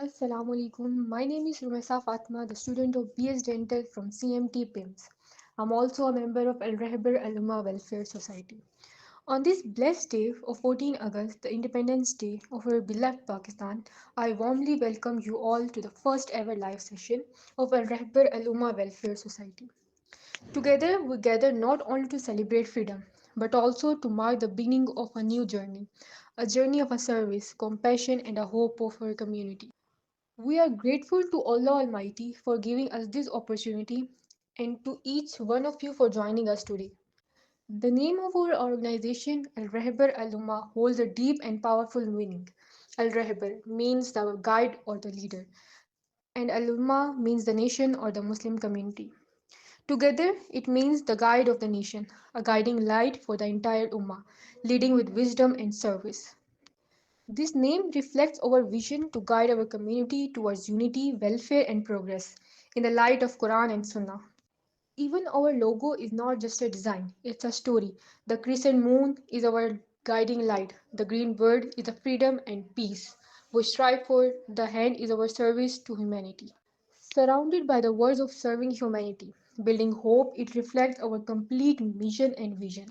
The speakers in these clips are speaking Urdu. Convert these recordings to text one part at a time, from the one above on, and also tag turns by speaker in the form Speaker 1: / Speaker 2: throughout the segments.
Speaker 1: Assalamu alaikum. My name is Rumesa Fatma, the student of BS Dental from CMT PIMS. I'm also a member of Al Rahbar Al Umma Welfare Society. On this blessed day of 14 August, the Independence Day of our beloved Pakistan, I warmly welcome you all to the first ever live session of Al Rahbar Al Umma Welfare Society. Together, we gather not only to celebrate freedom, but also to mark the beginning of a journey of a service, compassion, and a hope of our community. We are grateful to Allah Almighty for giving us this opportunity and to each one of you for joining us today. The name of our organization, Al Rahbar Al Ummah, holds a deep and powerful meaning. Al Rahbar means the guide or the leader, and Al Ummah means the nation or the Muslim community. Together, it means the guide of the nation, a guiding light for the entire Ummah, leading with wisdom and service. This name reflects our vision to guide our community towards unity, welfare, and progress in the light of Quran and Sunnah. Even our logo is not just a design, it's a story. The crescent moon is our guiding light, the green bird is the freedom and peace we strive for, the hand is our service to humanity. Surrounded by the words of serving humanity, building hope, it reflects our complete mission and vision.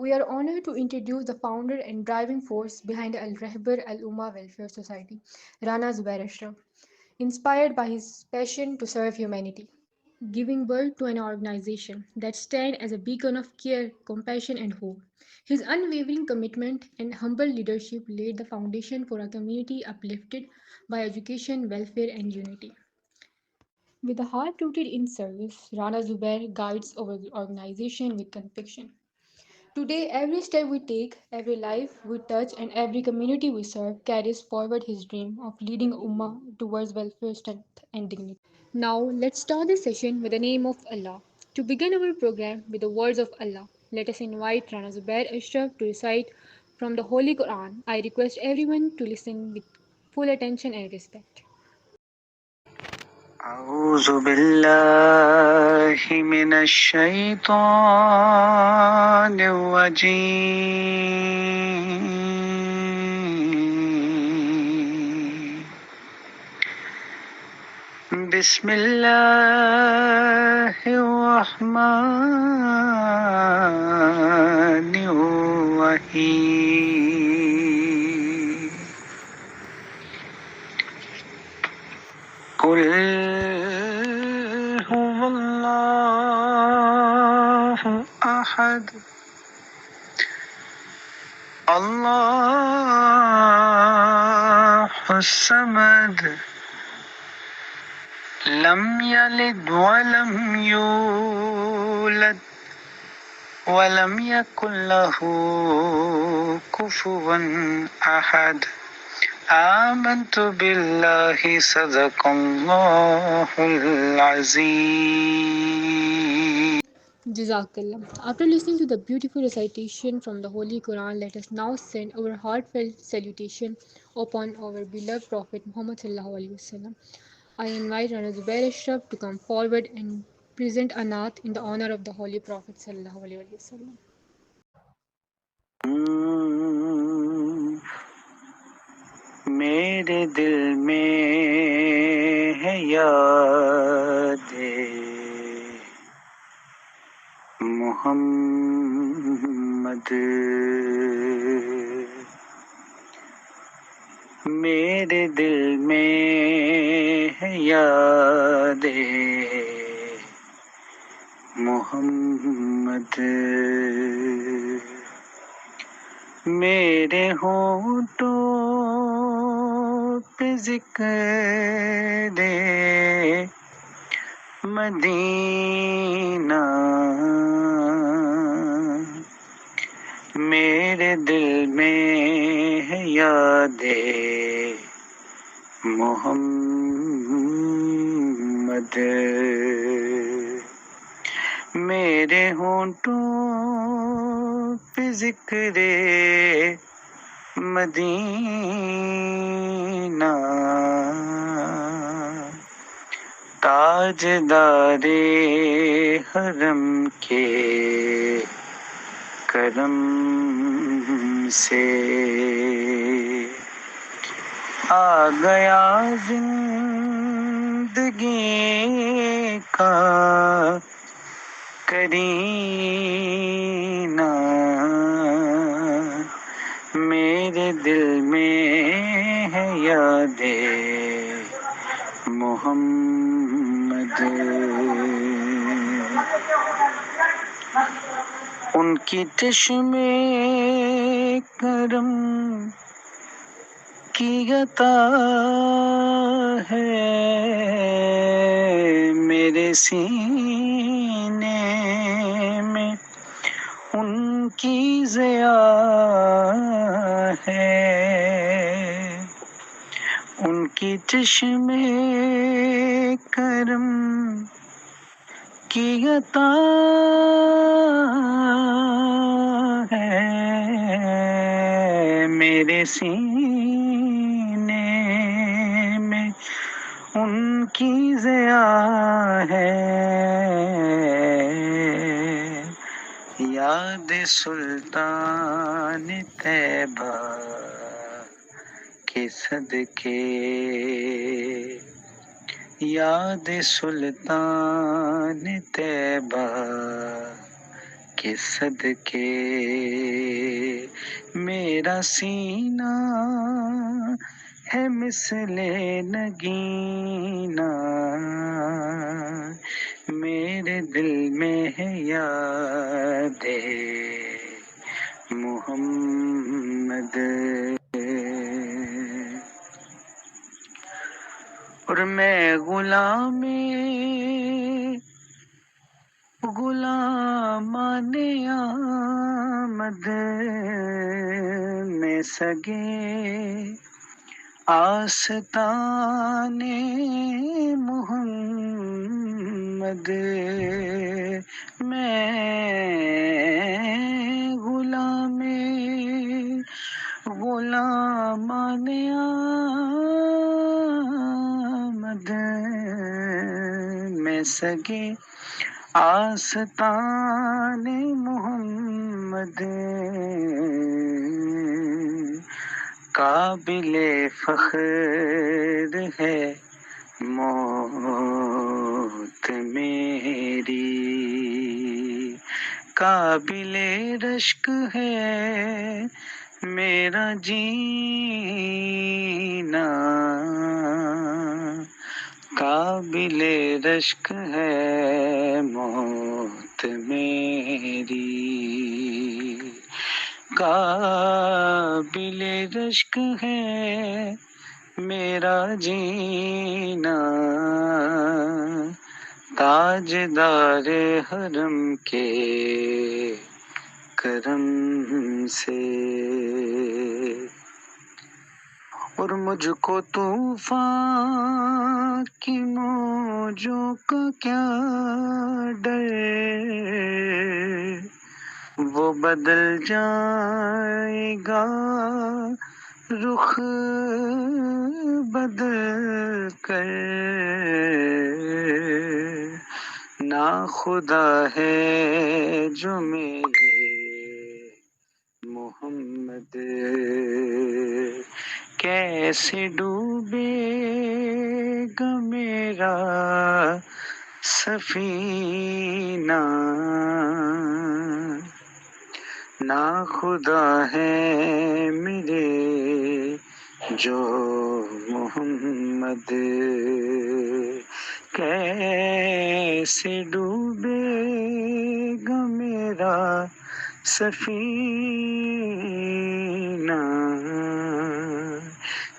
Speaker 1: We are honored to introduce the founder and driving force behind Al Rahbar Al Umma Welfare Society, Rana Zubair Ashraf, inspired by his passion to serve humanity, giving birth to an organization that stands as a beacon of care, compassion, and hope. His unwavering commitment and humble leadership laid the foundation for a community uplifted by education, welfare, and unity. With a heart rooted in service, Rana Zubair guides our organization with conviction. Today, every step we take, every life we touch, and every community we serve carries forward his dream of leading Ummah towards welfare, strength, and dignity. Now, let's start this session with the name of Allah. To begin our program with the words of Allah, let us invite Rana Zubair Ashraf to recite from the Holy Quran. I request everyone to listen with full attention and respect.
Speaker 2: أعوذ بالله من الشيطان الرجيم بسم الله الرحمن الرحيم قل هو الله أحد الله الصمد لم يلد ولم يولد ولم يكن له كفوا أحد آمنت بالله صدق الله العظيم.
Speaker 1: Jazakallah. After listening to the beautiful recitation from the Holy Quran, let us now send our heartfelt salutation upon our beloved Prophet Muhammad Sallallahu Alaihi Wasallam. I invite Rana Zubair Ashraf to come forward and present a naat in the honor of the Holy Prophet Sallallahu Alaihi Wasallam.
Speaker 2: میرے دل میں ہے یاد محمد، میرے دل میں ہے یاد محمد، میرے ہونٹوں پہ ذکر مدینہ، میرے دل میں ہے یاد محمد میرے ہونٹوں پہ ذکر مدینہ تاجدار حرم کے کرم سے آ گیا زندگی کا کرینہ میرے دل میں ہے یاد محمد ان کی چشم کرم کی عطا ہے میرے سینے میں ان کی ضیا ہے ان کی چشم کرم کی عطا ہے میرے سینے میں ان کی ضیا ہے یاد سلطان طیبہ کے صدقے یاد سلطان طیبہ کے صدقے میرا سینہ ہے مثل نگینہ میرے دل میں ہے یاد محمد اور میں غلامان آمد میں سگے آستان محمد میں غلامان آمد میں سگے آستان محمد قابل فخر ہے موت میری قابل رشک ہے میرا جینا قابل رشک ہے موت میری قابل رشک ہے میرا جینا تاجدار حرم کے کرم سے اور مجھ کو طوفان کی موجوں کا کیا ڈر وہ بدل جائے گا رخ بدل کر نا خدا ہے جو میرے محمد کیسے ڈوبے گا میرا سفینہ نا خدا ہے میرے جو محمد کیسے ڈوبے گا میرا سفینہ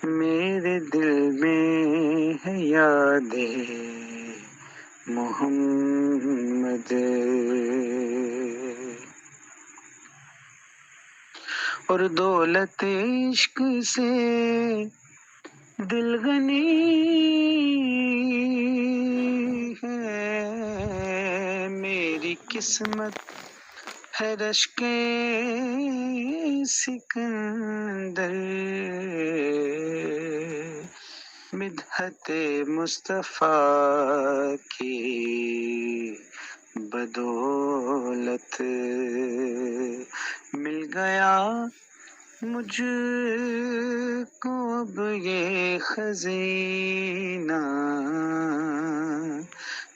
Speaker 2: میرے دل میں ہے یاد محمد اور دولت عشق سے دلگنی ہے میری قسمت، ہے رشک سکندر، مدحت مصطفیٰ کی بدولت مل گیا مجھ کو اب یہ خزینہ،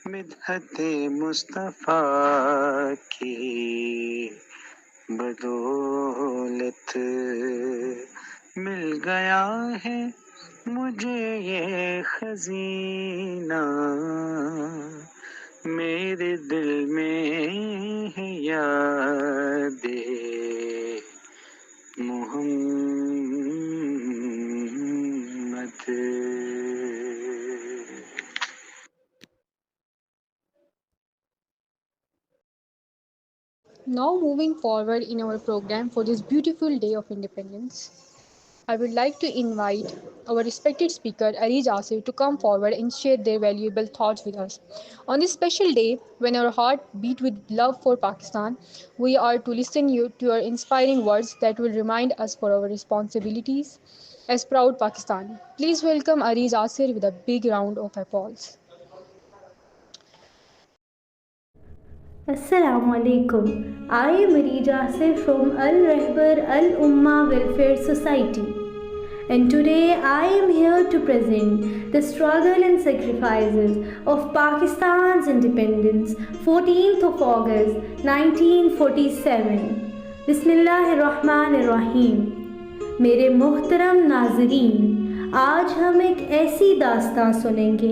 Speaker 2: مدحت مصطفیٰ کی بدولت مل گیا ہے مجھے یہ خزینہ، میرے دل میں ہے یاد محمد۔
Speaker 1: Now, moving forward in our program for this beautiful day of independence, I would like to invite our respected speaker Areej Asif to come forward and share their valuable thoughts with us. On this special day, when our heart beat with love for Pakistan, we are to listen to your inspiring words that will remind us for our responsibilities as proud Pakistani. Please welcome Areej Asif with a big round of applause.
Speaker 3: Assalamu alaikum. I am Areej Asif from Al-Rahbar Al-Ummah Welfare Society, and today I am here to present the struggle and sacrifices of Pakistan's independence, 14th of August 1947. Bismillahirrahmanirrahim. میرے محترم ناظرین، آج ہم ایک ایسی داستان سنیں گے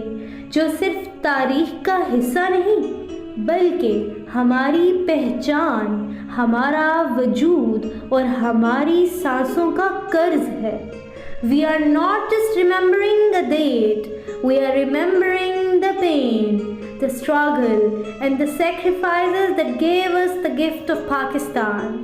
Speaker 3: جو صرف تاریخ کا حصہ نہیں بلکہ ہماری پہچان، ہمارا وجود اور ہماری سانسوں کا قرض ہے۔ We are not just remembering a date, we are remembering the pain, the struggle and the sacrifices that gave us the gift of Pakistan.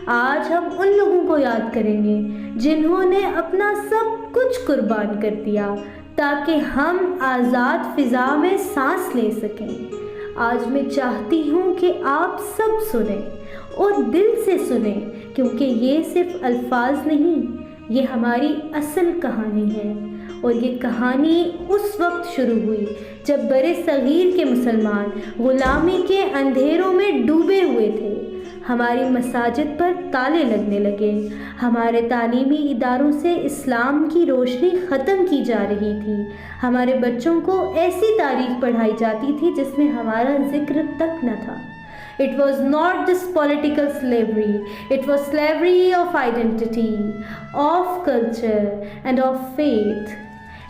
Speaker 3: آج ہم ان لوگوں کو یاد کریں گے جنہوں نے اپنا سب کچھ قربان کر دیا تاکہ ہم آزاد فضا میں سانس لے سکیں۔ آج میں چاہتی ہوں کہ آپ سب سنیں اور دل سے سنیں، کیونکہ یہ صرف الفاظ نہیں، یہ ہماری اصل کہانی ہے۔ اور یہ کہانی اس وقت شروع ہوئی جب بر صغیر کے مسلمان غلامی کے اندھیروں میں ڈوبے ہوئے تھے۔ ہماری مساجد پر تالے لگنے لگے، ہمارے تعلیمی اداروں سے اسلام کی روشنی ختم کی جا رہی تھی، ہمارے بچوں کو ایسی تاریخ پڑھائی جاتی تھی جس میں ہمارا ذکر تک نہ تھا۔ It was not just political slavery, it was slavery of identity, of culture and of faith.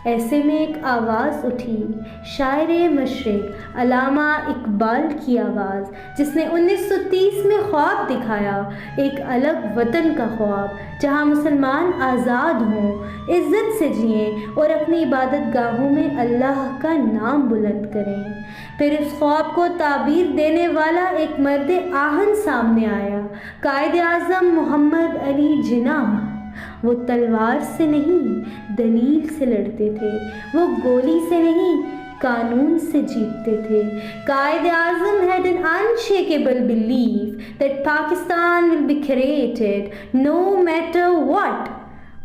Speaker 3: ایسے میں ایک آواز اٹھی، شاعر مشرق علامہ اقبال کی آواز، جس نے 1930 میں خواب دکھایا، ایک الگ وطن کا خواب جہاں مسلمان آزاد ہوں، عزت سے جئیں اور اپنی عبادت گاہوں میں اللہ کا نام بلند کریں۔ پھر اس خواب کو تعبیر دینے والا ایک مرد آہن سامنے آیا، قائد اعظم محمد علی جناح۔ وہ تلوار سے نہیں دلیل سے لڑتے تھے، وہ گولی سے نہیں قانون سے جیتتے تھے۔ Quaid Azam had an unshakable belief that Pakistan will be created no matter what.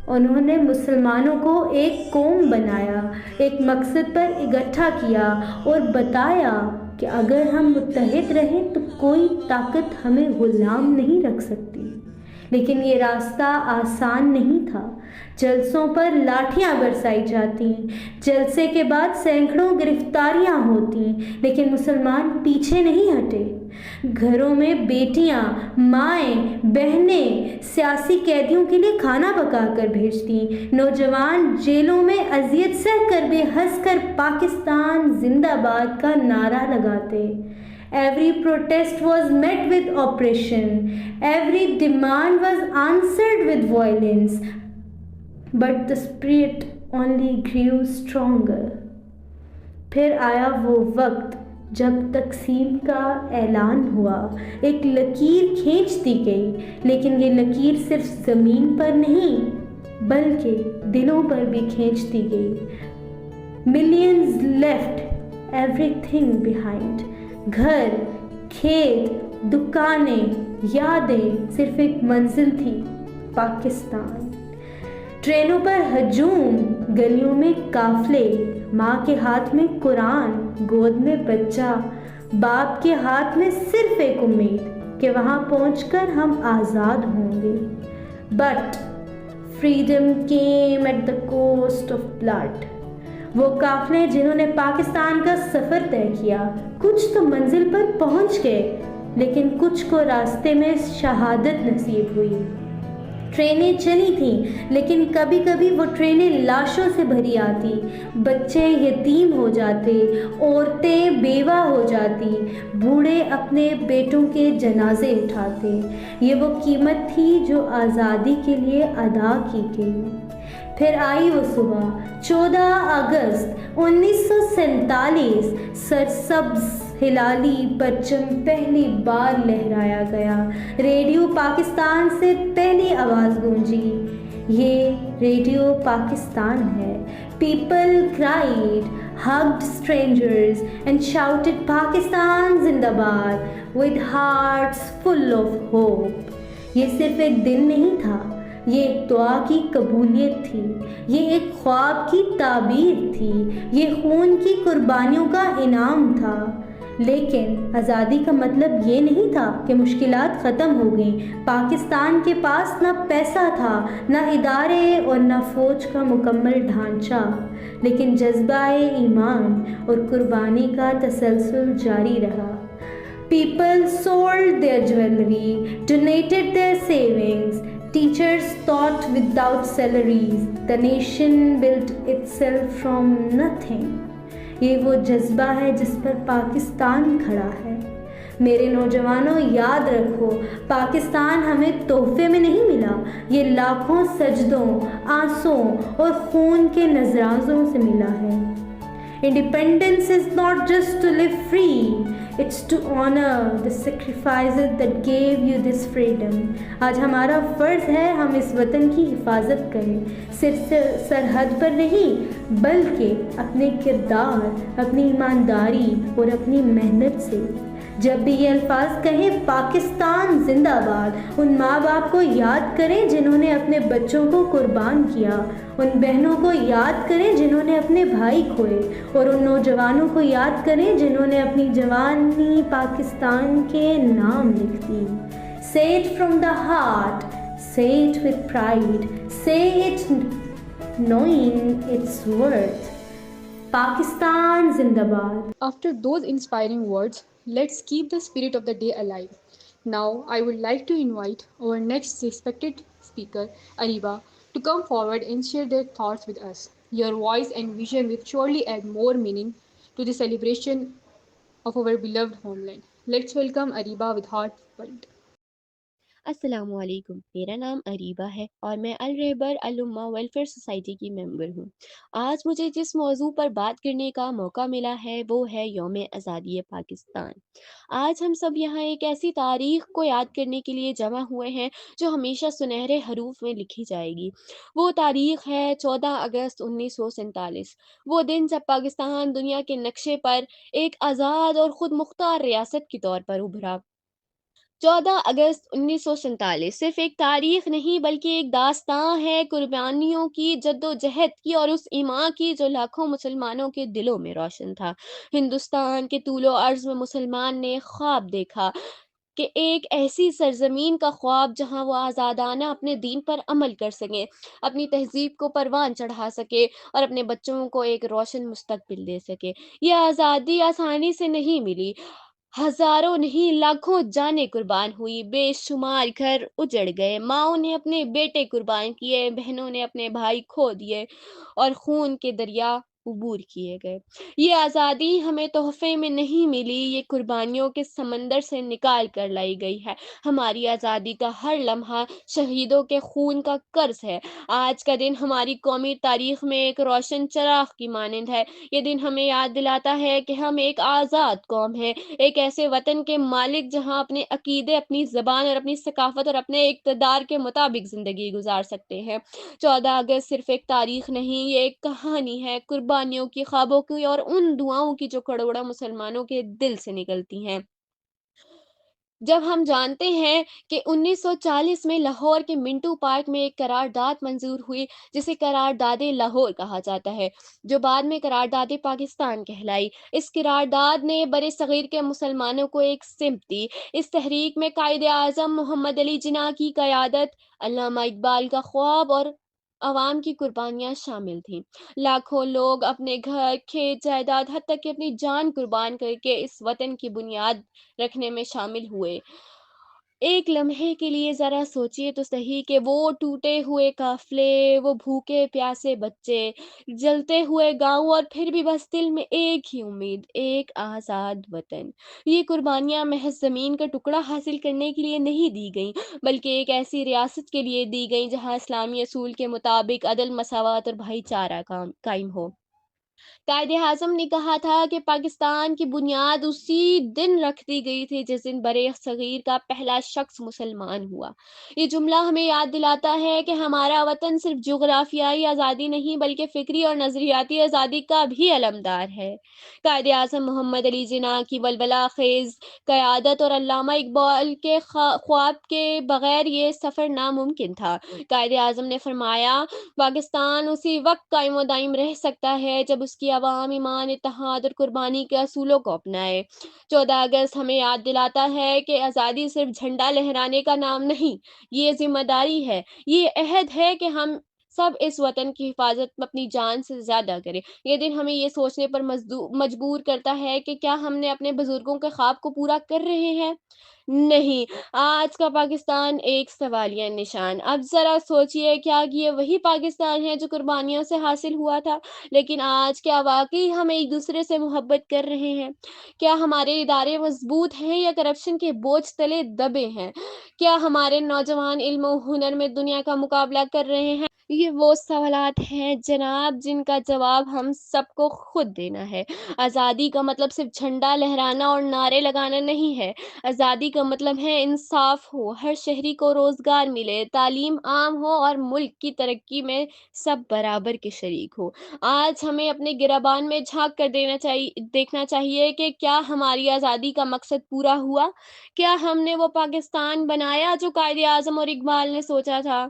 Speaker 3: انہوں نے مسلمانوں کو ایک قوم بنایا، ایک مقصد پر اکٹھا کیا اور بتایا کہ اگر ہم متحد رہیں تو کوئی طاقت ہمیں غلام نہیں رکھ سکتی۔ لیکن یہ راستہ آسان نہیں تھا، جلسوں پر لاٹھیاں برسائی جاتی، جلسے کے بعد سینکڑوں گرفتاریاں ہوتی، لیکن مسلمان پیچھے نہیں ہٹے۔ گھروں میں بیٹیاں، مائیں، بہنیں سیاسی قیدیوں کے لیے کھانا پکا کر بھیجتی، نوجوان جیلوں میں اذیت سہ کر بے ہنس کر پاکستان زندہ باد کا نعرہ لگاتے۔ Every protest was met with oppression. Every demand was answered with violence. But the spirit only grew stronger. پھر آیا وہ وقت جب تقسیم کا اعلان ہوا، ایک لکیر کھینچ دی گئی، لیکن یہ لکیر صرف زمین پر نہیں بلکہ دلوں پر بھی کھینچتی گئی. Millions left every thing behind. گھر، کھیت، دکانیں، یادیں، صرف ایک منزل تھی: پاکستان. ٹرینوں پر ہجوم، گلیوں میں قافلے، ماں کے ہاتھ میں قرآن، گود میں بچہ، باپ کے ہاتھ میں صرف ایک امید کہ وہاں پہنچ کر ہم آزاد ہوں گے. But freedom came at the cost of blood. وہ قافلے جنہوں نے پاکستان کا سفر طے کیا، کچھ تو منزل پر پہنچ گئے، لیکن کچھ کو راستے میں شہادت نصیب ہوئی. ٹرینیں چلی تھیں، لیکن کبھی کبھی وہ ٹرینیں لاشوں سے بھری آتی. بچے یتیم ہو جاتے، عورتیں بیوہ ہو جاتی، بوڑھے اپنے بیٹوں کے جنازے اٹھاتے. یہ وہ قیمت تھی جو آزادی کے لیے ادا کی گئی. پھر آئی وہ صبح، 14 اگست 1947. سرسبز ہلالی پرچم پہلی بار لہرایا گیا. ریڈیو پاکستان سے پہلی آواز گونجی. یہ ریڈیو پاکستان ہے. People cried, hugged strangers and shouted Pakistan زندہ باد with hearts full of hope. یہ صرف ایک دن نہیں تھا، یہ ایک دعا کی قبولیت تھی، یہ ایک خواب کی تعبیر تھی، یہ خون کی قربانیوں کا انعام تھا. لیکن آزادی کا مطلب یہ نہیں تھا کہ مشکلات ختم ہو گئیں. پاکستان کے پاس نہ پیسہ تھا، نہ ادارے اور نہ فوج کا مکمل ڈھانچہ، لیکن جذبہ ایمان اور قربانی کا تسلسل جاری رہا. People sold their jewelry, donated their savings. Teachers taught without salaries. The nation built itself from nothing. یہ وہ جذبہ ہے جس پر پاکستان کھڑا ہے. میرے نوجوانوں، یاد رکھو، پاکستان ہمیں تحفے میں نہیں ملا، یہ لاکھوں سجدوں، آنسوں اور خون کے نذرانوں سے ملا ہے. Independence is not just to live free, it's to honor the sacrifices that gave you this freedom. آج ہمارا فرض ہے ہم اس وطن کی حفاظت کریں، صرف سرحد پر نہیں بلکہ اپنے کردار، اپنی ایمانداری اور اپنی محنت سے. جب بھی یہ الفاظ کہیں پاکستان زندہ باد، ان ماں باپ کو یاد کریں جنہوں نے اپنے بچوں کو قربان کیا، ان بہنوں کو یاد کریں جنہوں نے اپنے بھائی کھوئے، اور ان نوجوانوں کو یاد کریں جنہوں نے اپنی جوانی پاکستان کے نام لکھ دی. Say it from the heart, say it with pride, say it knowing its worth. Pakistan Zindabad.
Speaker 1: After those inspiring words, let's keep the spirit of the day alive. Now, I would like to invite our next respected speaker, Ariba, to come forward and share their thoughts with us. Your voice and vision will surely add more meaning to the celebration of our beloved homeland. Let's welcome Ariba with heartfelt.
Speaker 4: السلام علیکم، میرا نام اریبہ ہے اور میں الرہبر الامہ ویلفیئر سوسائٹی کی ممبر ہوں. آج مجھے جس موضوع پر بات کرنے کا موقع ملا ہے وہ ہے یوم آزادی پاکستان. آج ہم سب یہاں ایک ایسی تاریخ کو یاد کرنے کے لیے جمع ہوئے ہیں جو ہمیشہ سنہرے حروف میں لکھی جائے گی. وہ تاریخ ہے 14 اگست 1947، وہ دن جب پاکستان دنیا کے نقشے پر ایک آزاد اور خود مختار ریاست کے طور پر ابھرا. 14 اگست 1947 صرف ایک تاریخ نہیں بلکہ ایک داستان ہے قربانیوں کی، جد و جہد کی اور اس ایمان کی جو لاکھوں مسلمانوں کے دلوں میں روشن تھا. ہندوستان کے طول و عرض میں مسلمان نے خواب دیکھا کہ ایک ایسی سرزمین کا خواب جہاں وہ آزادانہ اپنے دین پر عمل کر سکیں، اپنی تہذیب کو پروان چڑھا سکے اور اپنے بچوں کو ایک روشن مستقبل دے سکے. یہ آزادی آسانی سے نہیں ملی، ہزاروں نہیں لاکھوں جانیں قربان ہوئی، بے شمار گھر اجڑ گئے، ماؤں نے اپنے بیٹے قربان کیے، بہنوں نے اپنے بھائی کھو دیے اور خون کے دریا عبور کیے گئے۔ یہ آزادی ہمیں تحفے میں نہیں ملی، یہ قربانیوں کے سمندر سے نکال کر لائی گئی ہے۔ ہماری آزادی کا ہر لمحہ شہیدوں کے خون کا قرض ہے۔ آج کا دن ہماری قومی تاریخ میں ایک روشن چراغ کی مانند ہے۔ یہ دن ہمیں یاد دلاتا ہے کہ ہم ایک آزاد قوم ہیں، ایک ایسے وطن کے مالک جہاں اپنے عقیدے، اپنی زبان اور اپنی ثقافت اور اپنے اقتدار کے مطابق زندگی گزار سکتے ہیں۔ 14 اگست صرف ایک تاریخ نہیں، یہ ایک کہانی ہے، قربانیوں کی، خوابوں کی اور ان دعاؤں کی جو کروڑوں مسلمانوں کے دل سے نکلتی ہیں۔ جب ہم جانتے ہیں کہ 1940 میں لاہور کے منٹو پارک میں ایک قرارداد منظور ہوئی جسے قرارداد لاہور کہا جاتا ہے، جو بعد میں قرارداد پاکستان کہلائی۔ اس قرارداد نے برِ صغیر کے مسلمانوں کو ایک سمت دی۔ اس تحریک میں قائد اعظم محمد علی جناح کی قیادت، علامہ اقبال کا خواب اور عوام کی قربانیاں شامل تھیں۔ لاکھوں لوگ اپنے گھر، کھیت، جائیداد، حتیٰ کہ اپنی جان قربان کر کے اس وطن کی بنیاد رکھنے میں شامل ہوئے۔ ایک لمحے کے لیے ذرا سوچئے تو صحیح کہ وہ ٹوٹے ہوئے قافلے، وہ بھوکے پیاسے بچے، جلتے ہوئے گاؤں اور پھر بھی بس دل میں ایک ہی امید، ایک آزاد وطن۔ یہ قربانیاں محض زمین کا ٹکڑا حاصل کرنے کے لیے نہیں دی گئیں، بلکہ ایک ایسی ریاست کے لیے دی گئیں جہاں اسلامی اصول کے مطابق عدل، مساوات اور بھائی چارہ قائم ہو۔ قائد اعظم نے کہا تھا کہ پاکستان کی بنیاد اسی دن رکھ دی گئی تھی جس دن برِ صغیر کا پہلا شخص مسلمان ہوا۔ یہ جملہ ہمیں یاد دلاتا ہے کہ ہمارا وطن صرف جغرافیائی آزادی نہیں بلکہ فکری اور نظریاتی آزادی کا بھی علمدار ہے۔ قائد اعظم محمد علی جناح کی ولولہ خیز قیادت اور علامہ اقبال کے خواب کے بغیر یہ سفر ناممکن تھا۔ قائد اعظم نے فرمایا، پاکستان اسی وقت قائم و دائم رہ سکتا ہے جب اس کی عوام ایمان، اتحاد اور قربانی کے اصولوں کو اپنائے۔ 14 اگست ہمیں یاد دلاتا ہے کہ آزادی صرف جھنڈا لہرانے کا نام نہیں، یہ ذمہ داری ہے، یہ عہد ہے کہ ہم سب اس وطن کی حفاظت اپنی جان سے زیادہ کریں۔ یہ دن ہمیں یہ سوچنے پر مجبور کرتا ہے کہ کیا ہم نے اپنے بزرگوں کے خواب کو پورا کر رہے ہیں؟ نہیں، آج کا پاکستان ایک سوالیہ نشان۔ اب ذرا سوچئے، کیا یہ وہی پاکستان ہے جو قربانیوں سے حاصل ہوا تھا؟ لیکن آج کیا واقعی ہم ایک دوسرے سے محبت کر رہے ہیں؟ کیا ہمارے ادارے مضبوط ہیں یا کرپشن کے بوجھ تلے دبے ہیں؟ کیا ہمارے نوجوان علم و ہنر میں دنیا کا مقابلہ کر رہے ہیں؟ یہ وہ سوالات ہیں جناب جن کا جواب ہم سب کو خود دینا ہے۔ آزادی کا مطلب صرف جھنڈا لہرانا اور نعرے لگانا نہیں ہے۔ آزادی کا مطلب ہے انصاف ہو، ہر شہری کو روزگار ملے، تعلیم عام ہو اور ملک کی ترقی میں سب برابر کے شریک ہو۔ آج ہمیں اپنے گریبان میں جھانک کر دیکھنا چاہیے کہ کیا ہماری آزادی کا مقصد پورا ہوا؟ کیا ہم نے وہ پاکستان بنایا جو قائد اعظم اور اقبال نے سوچا تھا؟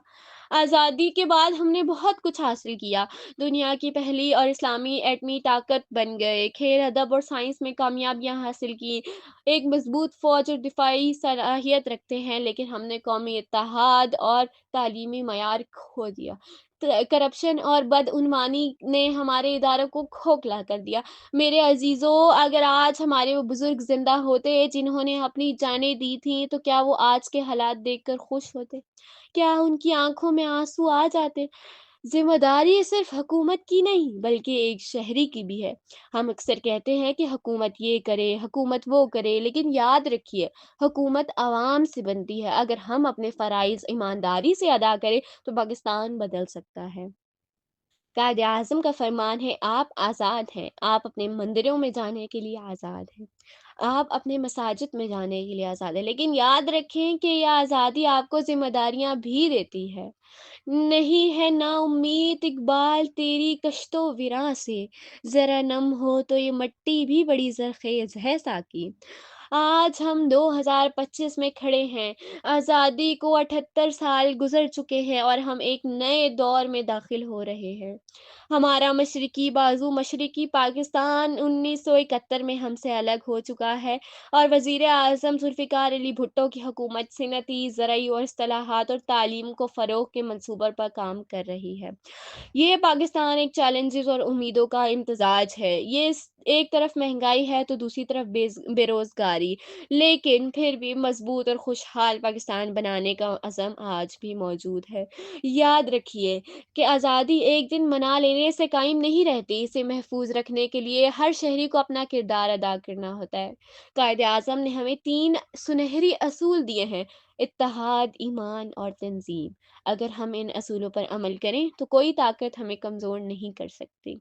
Speaker 4: آزادی کے بعد ہم نے بہت کچھ حاصل کیا، دنیا کی پہلی اور اسلامی ایٹمی طاقت بن گئے، کھیل، ادب اور سائنس میں کامیابیاں حاصل کی، ایک مضبوط فوج اور دفاعی صلاحیت رکھتے ہیں، لیکن ہم نے قومی اتحاد اور تعلیمی معیار کھو دیا۔ کرپشن اور بدعنوانی نے ہمارے اداروں کو کھوکھلا کر دیا۔ میرے عزیزو، اگر آج ہمارے وہ بزرگ زندہ ہوتے جنہوں نے اپنی جانیں دی تھیں تو کیا وہ آج کے حالات دیکھ کر خوش ہوتے؟ کیا ان کی آنکھوں میں آنسو آ جاتے؟ ذمہ داری صرف حکومت کی نہیں بلکہ ایک شہری کی بھی ہے۔ ہم اکثر کہتے ہیں کہ حکومت یہ کرے، حکومت وہ کرے، لیکن یاد رکھیے، حکومت عوام سے بنتی ہے۔ اگر ہم اپنے فرائض ایمانداری سے ادا کریں تو پاکستان بدل سکتا ہے۔ قائد اعظم کا فرمان ہے، آپ آزاد ہیں، آپ اپنے مندروں میں جانے کے لیے آزاد ہیں، آپ اپنے مساجد میں جانے کے لیے آزاد ہیں، لیکن یاد رکھیں کہ یہ آزادی آپ کو ذمہ داریاں بھی دیتی ہے۔ نہیں ہے نا امید اقبال تیری کشتوں ویراں سے، ذرا نم ہو تو یہ مٹی بھی بڑی زرخیز ہے ساقی۔ آج ہم 2025 میں کھڑے ہیں، آزادی کو 78 سال گزر چکے ہیں اور ہم ایک نئے دور میں داخل ہو رہے ہیں۔ ہمارا مشرقی بازو، مشرقی پاکستان 1971 میں ہم سے الگ ہو چکا ہے اور وزیر اعظم ذوالفقار علی بھٹو کی حکومت صنعتی، زرعی اور اصلاحات اور تعلیم کو فروغ کے منصوبوں پر کام کر رہی ہے۔ یہ پاکستان ایک چیلنجز اور امیدوں کا امتزاج ہے۔ یہ ایک طرف مہنگائی ہے تو دوسری طرف بے روزگاری، لیکن پھر بھی مضبوط اور خوشحال پاکستان بنانے کا عزم آج بھی موجود ہے۔ یاد رکھیے کہ آزادی ایک دن منا لینے سے قائم نہیں رہتی، اسے محفوظ رکھنے کے لیے ہر شہری کو اپنا کردار ادا کرنا ہوتا ہے۔ قائد اعظم نے ہمیں 3 سنہری اصول دیے ہیں: اتحاد، ایمان اور تنظیم۔ اگر ہم ان اصولوں پر عمل کریں تو کوئی طاقت ہمیں کمزور نہیں کر سکتی۔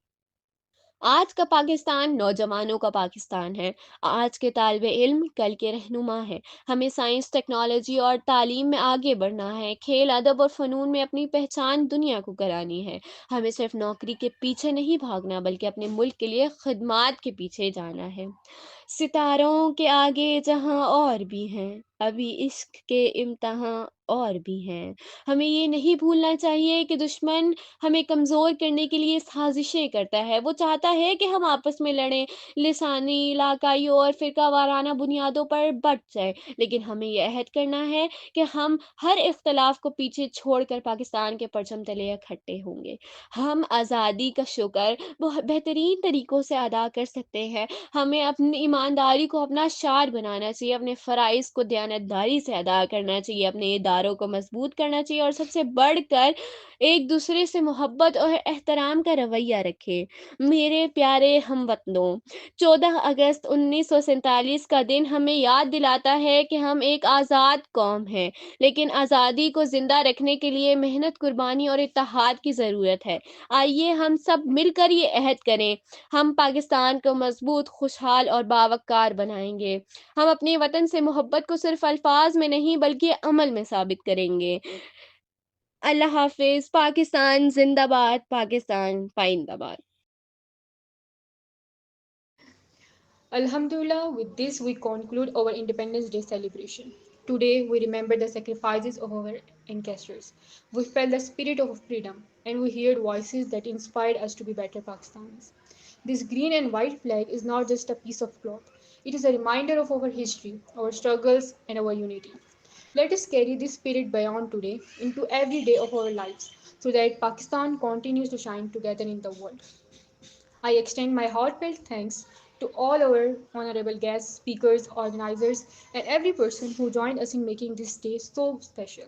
Speaker 4: آج کا پاکستان نوجوانوں کا پاکستان ہے۔ آج کے طالب علم کل کے رہنما ہیں۔ ہمیں سائنس، ٹیکنالوجی اور تعلیم میں آگے بڑھنا ہے۔ کھیل، ادب اور فنون میں اپنی پہچان دنیا کو کرانی ہے۔ ہمیں صرف نوکری کے پیچھے نہیں بھاگنا بلکہ اپنے ملک کے لیے خدمات کے پیچھے جانا ہے۔ ستاروں کے آگے جہاں اور بھی ہیں، ابھی عشق کے امتحان اور بھی ہیں۔ ہمیں یہ نہیں بھولنا چاہیے کہ دشمن ہمیں کمزور کرنے کے لیے سازشیں کرتا ہے۔ وہ چاہتا ہے کہ ہم آپس میں لڑیں، لسانی، علاقائی اور فرقہ وارانہ بنیادوں پر بٹ جائیں، لیکن ہمیں یہ عہد کرنا ہے کہ ہم ہر اختلاف کو پیچھے چھوڑ کر پاکستان کے پرچم تلے اکٹھے ہوں گے۔ ہم آزادی کا شکر بہت بہترین طریقوں سے ادا کر سکتے ہیں۔ ہمیں اپنی ایمانداری کو اپنا شعار بنانا چاہیے، اپنے فرائض کو دیانتداری سے ادا کرنا چاہیے، اپنے اداروں کو مضبوط کرنا چاہیے اور سب سے بڑھ کر ایک دوسرے سے محبت اور احترام کا رویہ رکھے۔ میرے پیارے ہم وطنوں، 14 اگست 1947 کا دن ہمیں یاد دلاتا ہے کہ ہم ایک آزاد قوم ہیں، لیکن آزادی کو زندہ رکھنے کے لیے محنت، قربانی اور اتحاد کی ضرورت ہے۔ آئیے ہم سب مل کر یہ عہد کریں، ہم پاکستان کو مضبوط، خوشحال اور باوقار بنائیں گے۔ ہم اپنے وطن سے محبت کو صرف الفاظ میں نہیں بلکہ عمل میں ثابت کریں گے۔ اللہ حافظ۔ پاکستان زندہ باد، پاکستان پائندہ باد۔
Speaker 1: Alhamdulillah, with this we conclude our Independence Day celebration. Today we remember the sacrifices of our ancestors. We felt the spirit of freedom and we heard voices that inspired us to be better Pakistanis. This green and white flag is not just a piece of cloth, it is a reminder of our history, our struggles, and our unity. Let us carry this spirit beyond today into every day of our lives so that Pakistan continues to shine together in the world. I extend my heartfelt thanks to all our honorable guests, speakers, organizers, and every person who joined us in making this day so special.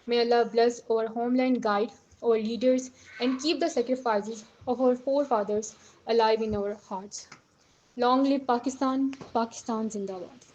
Speaker 1: May Allah bless our homeland, guide our leaders, and keep the sacrifices of our forefathers alive in our hearts. Long live Pakistan, Pakistan Zindabad.